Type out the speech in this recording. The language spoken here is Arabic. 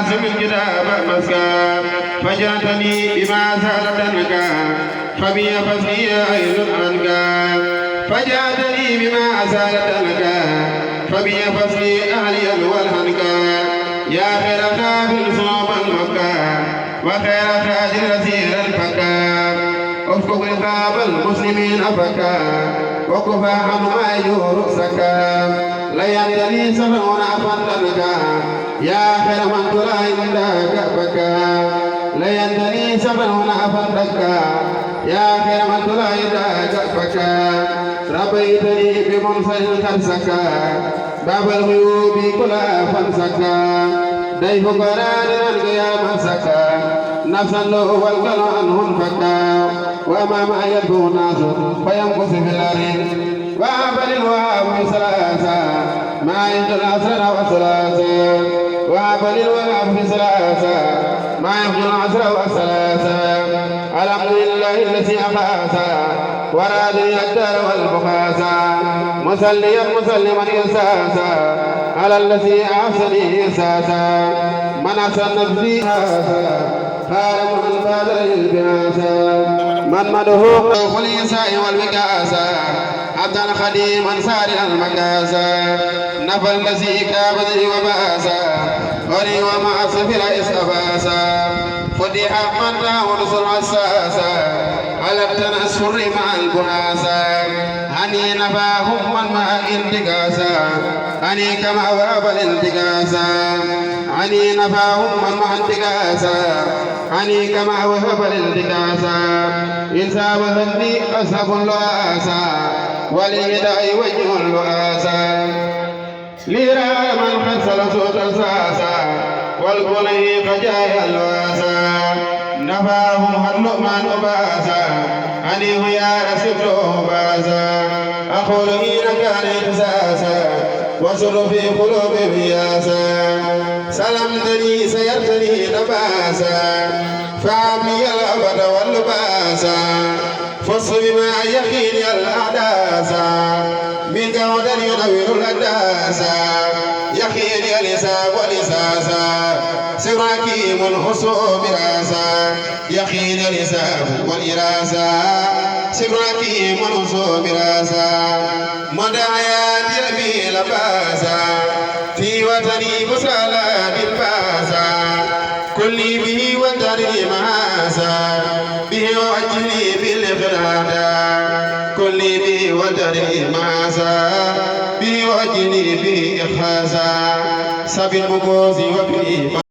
عاصم الكتاب مسكا فجاتني بما زال تنكا فبي فسقي عين عنكا فجاتني بما زال تنكا فبي فسقي أهلي والهنكا يا خير قابل صوب المكة وخير خاج رسيل الفكا افكك رقاب المسلمين أفكا وكفى عن ما يجور سكا لينتني سفرون أفندنكا يا خير من تلاين داك بكا لينتني سفرون أفندنكا يا خير من تلاين داك بكا ربيتني بمنصر خرسكا باب الغيوب كلا فانسكا ضيفك رادنا يا مسكا نفسا له والقلب عنه انفكا وما ما يدعو الناس فيمكث في الارض وعبل الوهاب ثلاثه ما يدعو العشر وثلاثه وعبل الوهاب ثلاثه ما يدعو العشر وثلاثه الحمد لله الذي اخاثا ورادني الدار والبخاسا مسليا مسلما إرساسا على الذي أحسني إرساسا من أحسن نفسي خارم البادر البناسا من مدهوق فالإنساء والوكاسا عبدا خديما سارعا المكاسا نفى الذي كابدني وباسا وري وما سفر إسكفاسا فتح من ورسل عساسا على التنسر مع البناسا أني نفاهم من مع انتقاسا أني كما واب الانتقاسا أني نفاهم من مع انتقاسا أني كما وهب الانتقاسا إنسا وهبني أصحب اللؤاسا وليدعي وجه اللؤاسا ليرى من خسر صوت الساسا والبني فجاي اللؤاسا نفاهم اللؤمان أباسا أني ويا رسول أباسا أقول إن كان إحساسا وسر في قلوب بياسا سلمتني سيرتني نباسا فعمي الأبد واللباسا فصل بما يخين الأحداثا منك ودن ينور الأداسا يخين الإساب والإساسا سراكي منحصو براسا يخين الإساب والإراسا سراكي منحصو براسا مدعيات يبي لباسا في وطني بسالة بالباسا كلي به وطني مهاسا به وجهي بالإخرادا كلي به وطني مهاسا به وجهي به إخاسا سبي المقوز وبه